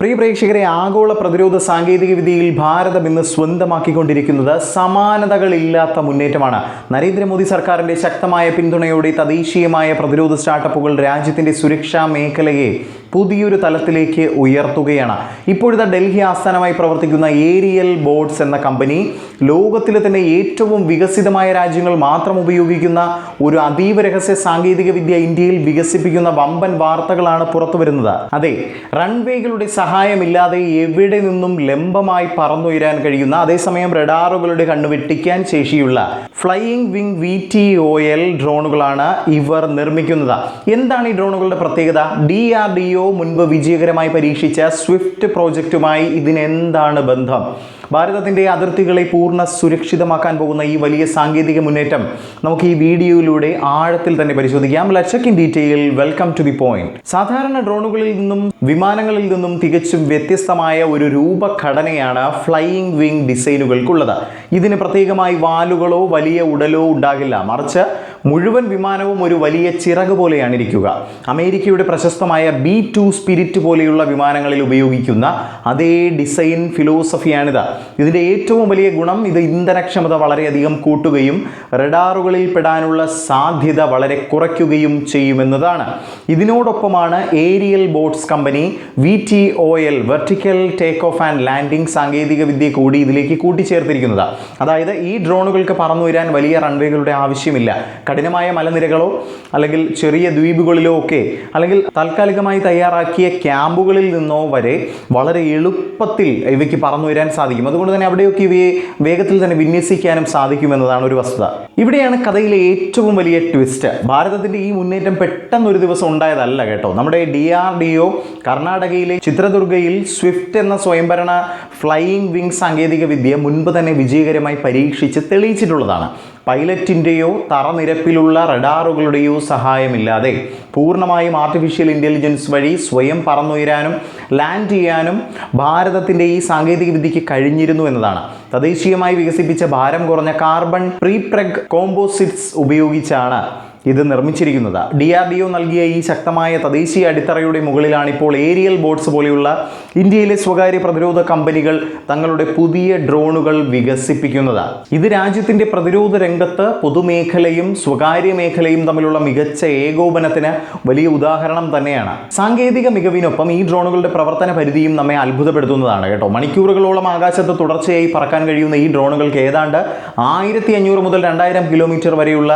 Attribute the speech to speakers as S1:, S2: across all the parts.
S1: പ്രിയ പ്രേക്ഷകരെ, ആഗോള പ്രതിരോധ സാങ്കേതിക വിദ്യയിൽ ഭാരതം ഇന്ന് സ്വന്തമാക്കിക്കൊണ്ടിരിക്കുന്നത് സമാനതകളില്ലാത്ത മുന്നേറ്റമാണ്. നരേന്ദ്രമോദി സർക്കാരിന്റെ ശക്തമായ പിന്തുണയോടെ തദ്ദേശീയമായ പ്രതിരോധ സ്റ്റാർട്ടപ്പുകൾ രാജ്യത്തിന്റെ സുരക്ഷാ മേഖലയെ പുതിയൊരു തലത്തിലേക്ക് ഉയർത്തുകയാണ്. ഇപ്പോഴത്തെ ഡൽഹി ആസ്ഥാനമായി പ്രവർത്തിക്കുന്ന ഏരിയൽ ബോട്ട്സ് എന്ന കമ്പനി ലോകത്തിലെ തന്നെ ഏറ്റവും വികസിതമായ രാജ്യങ്ങൾ മാത്രം ഉപയോഗിക്കുന്ന ഒരു അതീവ രഹസ്യ സാങ്കേതിക വിദ്യ ഇന്ത്യയിൽ വികസിപ്പിക്കുന്ന വമ്പൻ വാർത്തകളാണ് പുറത്തു വരുന്നത്. അതെ, റൺവേകളുടെ സഹായമില്ലാതെ എവിടെ നിന്നും ലംബമായി പറന്നുയരാൻ കഴിയുന്ന, അതേസമയം റഡാറുകളുടെ കണ്ണു വെട്ടിക്കാൻ ശേഷിയുള്ള ഫ്ലൈയിങ് വിങ് VTOL ഡ്രോണുകളാണ് ഇവർ നിർമ്മിക്കുന്നത്. എന്താണ് ഈ ഡ്രോണുകളുടെ പ്രത്യേകത? DRDO മുൻപ് വിജയകരമായി പരീക്ഷിച്ച സ്വിഫ്റ്റ് പ്രോജക്റ്റുമായി ഇതിനെന്താണ് ബന്ധം? ഭാരതത്തിന്റെ അതിർത്തികളെ പൂർണ്ണ സുരക്ഷിതമാക്കാൻ പോകുന്ന ഈ വലിയ സാങ്കേതിക മുന്നേറ്റം നമുക്ക് ഈ വീഡിയോയിലൂടെ ആഴത്തിൽ തന്നെ പരിശോധിക്കാം. Let's check in detail. Welcome to the point. സാധാരണ ഡ്രോണുകളിൽ നിന്നും വിമാനങ്ങളിൽ നിന്നും തികച്ചും വ്യത്യസ്തമായ ഒരു രൂപഘടനയാണ് ഫ്ലൈയിങ് വിങ് ഡിസൈനുകൾക്കുള്ളത്. ഇതിന് പ്രത്യേകമായി വാലുകളോ വലിയ ഉടലോ ഉണ്ടാകില്ല, മറിച്ച് മുഴുവൻ വിമാനവും ഒരു വലിയ ചിറക് പോലെയാണ് ഇരിക്കുക. അമേരിക്കയുടെ പ്രശസ്തമായ B-2 സ്പിരിറ്റ് പോലെയുള്ള വിമാനങ്ങളിൽ ഉപയോഗിക്കുന്ന അതേ ഡിസൈൻ ഫിലോസഫിയാണിത്. ഇതിൻ്റെ ഏറ്റവും വലിയ ഗുണം, ഇത് ഇന്ധനക്ഷമത വളരെയധികം കൂട്ടുകയും റഡാറുകളിൽ പെടാനുള്ള സാധ്യത വളരെ കുറയ്ക്കുകയും ചെയ്യുമെന്നതാണ്. ഇതിനോടൊപ്പമാണ് aerial boats company VTOL vertical take off and landing സാങ്കേതിക വിദ്യ കൂടി ഇതിലേക്ക് കൂട്ടിച്ചേർത്തിരിക്കുന്നത്. അതായത് ഈ ഡ്രോണുകൾക്ക് പറന്നുയരാൻ വലിയ റൺവേകളുടെ ആവശ്യമില്ല. കഠിനമായ മലനിരകളോ അല്ലെങ്കിൽ ചെറിയ ദ്വീപുകളിലോ ഒക്കെ, അല്ലെങ്കിൽ താൽക്കാലികമായി തയ്യാറാക്കിയ ക്യാമ്പുകളിൽ നിന്നോ വരെ വളരെ എളുപ്പത്തിൽ ഇവയ്ക്ക് പറന്നുയരാൻ സാധിക്കും. അതുകൊണ്ട് തന്നെ അവിടെയൊക്കെ ഇവയെ വേഗത്തിൽ തന്നെ വിന്യസിക്കാനും സാധിക്കുമെന്നതാണ് ഒരു വസ്തുത. ഇവിടെയാണ് കഥയിലെ ഏറ്റവും വലിയ ട്വിസ്റ്റ്. ഭാരതത്തിന്റെ ഈ മുന്നേറ്റം പെട്ടെന്ന് ഒരു ദിവസം ഉണ്ടായതല്ല കേട്ടോ. നമ്മുടെ DRDO കർണാടകയിലെ ചിത്രദുർഗയിൽ സ്വിഫ്റ്റ് എന്ന സ്വയംഭരണ ഫ്ലൈയിങ് വിങ് സാങ്കേതിക വിദ്യ മുൻപ് തന്നെ വിജയകരമായി പരീക്ഷിച്ച് തെളിയിച്ചിട്ടുള്ളതാണ്. പൈലറ്റിൻ്റെയോ തറനിരപ്പിലുള്ള റഡാറുകളുടെയോ സഹായമില്ലാതെ പൂർണ്ണമായും ആർട്ടിഫിഷ്യൽ ഇൻ്റലിജൻസ് വഴി സ്വയം പറന്നുയരാനും ലാൻഡ് ചെയ്യാനും ഭാരതത്തിൻ്റെ ഈ സാങ്കേതിക വിദ്യയ്ക്ക് കഴിഞ്ഞിരുന്നു എന്നതാണ്. തദ്ദേശീയമായി വികസിപ്പിച്ച ഭാരം കുറഞ്ഞ കാർബൺ പ്രീപ്രഗ് കോമ്പോസിറ്റ്സ് ഉപയോഗിച്ചാണ് ഇത് നിർമ്മിച്ചിരിക്കുന്നത്. DRDO നൽകിയ ഈ ശക്തമായ തദ്ദേശീയ അടിത്തറയുടെ മുകളിലാണ് ഇപ്പോൾ ഏരിയൽ ബോട്ട്സ് പോലെയുള്ള ഇന്ത്യയിലെ സ്വകാര്യ പ്രതിരോധ കമ്പനികൾ തങ്ങളുടെ പുതിയ ഡ്രോണുകൾ വികസിപ്പിക്കുന്നത്. ഇത് രാജ്യത്തിന്റെ പ്രതിരോധ രംഗത്ത് പൊതുമേഖലയും സ്വകാര്യ മേഖലയും തമ്മിലുള്ള മികച്ച ഏകോപനത്തിന് വലിയ ഉദാഹരണം തന്നെയാണ്. സാങ്കേതിക മികവിനൊപ്പം ഈ ഡ്രോണുകളുടെ പ്രവർത്തന പരിധിയും നമ്മെ അത്ഭുതപ്പെടുത്തുന്നതാണ് കേട്ടോ. മണിക്കൂറുകളോളം ആകാശത്ത് തുടർച്ചയായി പറക്കാൻ കഴിയുന്ന ഈ ഡ്രോണുകൾക്ക് ഏതാണ്ട് 1500 മുതൽ 2000 കിലോമീറ്റർ വരെയുള്ള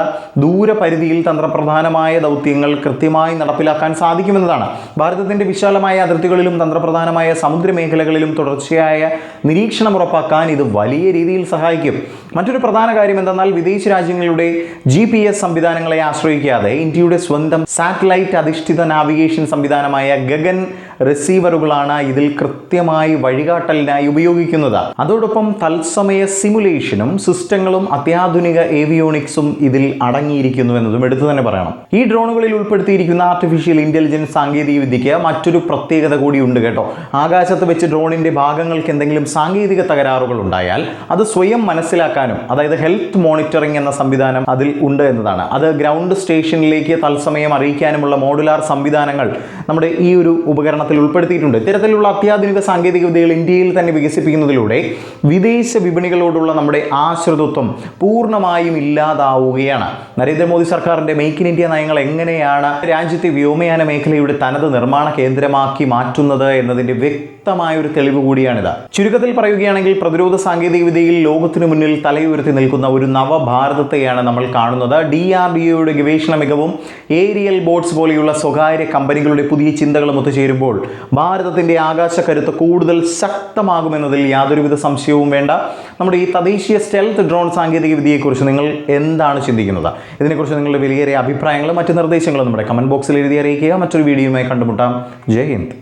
S1: ദൂരപരിധിയിൽ തന്ത്രപ്രധാനമായ ദൗത്യങ്ങൾ കൃത്യമായി നടപ്പിലാക്കാൻ സാധിക്കുമെന്നതാണ്. ഭാരതത്തിന്റെ വിശാലമായ അതിർത്തികളിലും തന്ത്രപ്രധാനമായ സമുദ്രമേഖലകളിലും തുടർച്ചയായ നിരീക്ഷണം ഉറപ്പാക്കാൻ ഇത് വലിയ രീതിയിൽ സഹായിക്കും. മറ്റൊരു പ്രധാന കാര്യം എന്തെന്നാൽ, വിദേശ രാജ്യങ്ങളുടെ GPS സംവിധാനങ്ങളെ ആശ്രയിക്കാതെ ഇന്ത്യയുടെ സ്വന്തം സാറ്റലൈറ്റ് അധിഷ്ഠിത നാവിഗേഷൻ സംവിധാനമായ ഗഗൻ റിസീവറുകളാണ് ഇതിൽ കൃത്യമായി വഴികാട്ടലിനായി ഉപയോഗിക്കുന്നത്. അതോടൊപ്പം തത്സമയ സിമുലേഷനും സിസ്റ്റങ്ങളും അത്യാധുനിക ഏവിയോണിക്സും ഇതിൽ അടങ്ങിയിരിക്കുന്നു എന്നതും എടുത്തു തന്നെ പറയണം. ഈ ഡ്രോണുകളിൽ ഉൾപ്പെടുത്തിയിരിക്കുന്ന ആർട്ടിഫിഷ്യൽ ഇന്റലിജൻസ് സാങ്കേതിക വിദ്യയ്ക്ക് മറ്റൊരു പ്രത്യേകത കൂടിയുണ്ട് കേട്ടോ. ആകാശത്ത് വെച്ച് ഡ്രോണിന്റെ ഭാഗങ്ങൾക്ക് എന്തെങ്കിലും സാങ്കേതിക തകരാറുകൾ ഉണ്ടായാൽ അത് സ്വയം മനസ്സിലാക്കാനും, അതായത് ഹെൽത്ത് മോണിറ്ററിംഗ് എന്ന സംവിധാനം അതിൽ ഉണ്ട് എന്നതാണ്. അത് ഗ്രൗണ്ട് സ്റ്റേഷനിലേക്ക് തത്സമയം അറിയിക്കാനുമുള്ള മോഡുലാർ സംവിധാനങ്ങൾ നമ്മുടെ ഈ ഒരു ഉപകരണത്തിൽ ഉൾപ്പെടുത്തിയിട്ടുണ്ട്. ഇത്തരത്തിലുള്ള അത്യാധുനിക സാങ്കേതിക വിദ്യകൾ ഇന്ത്യയിൽ തന്നെ വികസിപ്പിക്കുന്നതിലൂടെ വിദേശ വിപണികളോടുള്ള നമ്മുടെ ആശ്രിതത്വം പൂർണ്ണമായും ഇല്ലാതാവുകയാണ്. നരേന്ദ്രമോദി സർക്കാരിന്റെ മേക്ക് ഇൻ ഇന്ത്യ നയങ്ങൾ എങ്ങനെയാണ് രാജ്യത്തെ വ്യോമയാന മേഖലയുടെ തനത് നിർമ്മാണ കേന്ദ്രമാക്കി മാറ്റുന്നത് എന്നതിന്റെ വ്യക്തമായ ഒരു തെളിവ് കൂടിയാണിത്. ചുരുക്കത്തിൽ പറയുകയാണെങ്കിൽ, പ്രതിരോധ സാങ്കേതിക വിദ്യയിൽ ലോകത്തിനു മുന്നിൽ തലയുയർത്തി നിൽക്കുന്ന ഒരു നവഭാരതത്തെയാണ് നമ്മൾ കാണുന്നത്. DRDOയുടെ ഗവേഷണ മികവും ഏരിയൽ ബോട്ട്സ് പോലെയുള്ള സ്വകാര്യ കമ്പനികളുടെ പുതിയ ചിന്തകളും ഒത്തുചേരുമ്പോൾ ഭാരതത്തിന്റെ ആകാശക്കരുത്ത് കൂടുതൽ ശക്തമാകുമെന്നതിൽ യാതൊരുവിധ സംശയവും വേണ്ട. നമ്മുടെ ഈ തദ്ദേശീയ സ്റ്റെൽത്ത് ഡ്രോൺ സാങ്കേതിക വിദ്യയെക്കുറിച്ച് നിങ്ങൾ എന്താണ് ചിന്തിക്കുന്നത്? ഇതിനെക്കുറിച്ച് നിങ്ങളുടെ വിലയേറിയ അഭിപ്രായങ്ങളും മറ്റ് നിർദ്ദേശങ്ങളും നമ്മുടെ കമന്റ് ബോക്സിൽ എഴുതി അറിയിക്കുക. മറ്റൊരു വീഡിയോയുമായി കണ്ടുമുട്ടാം. ജയ് ഹിന്ദ്.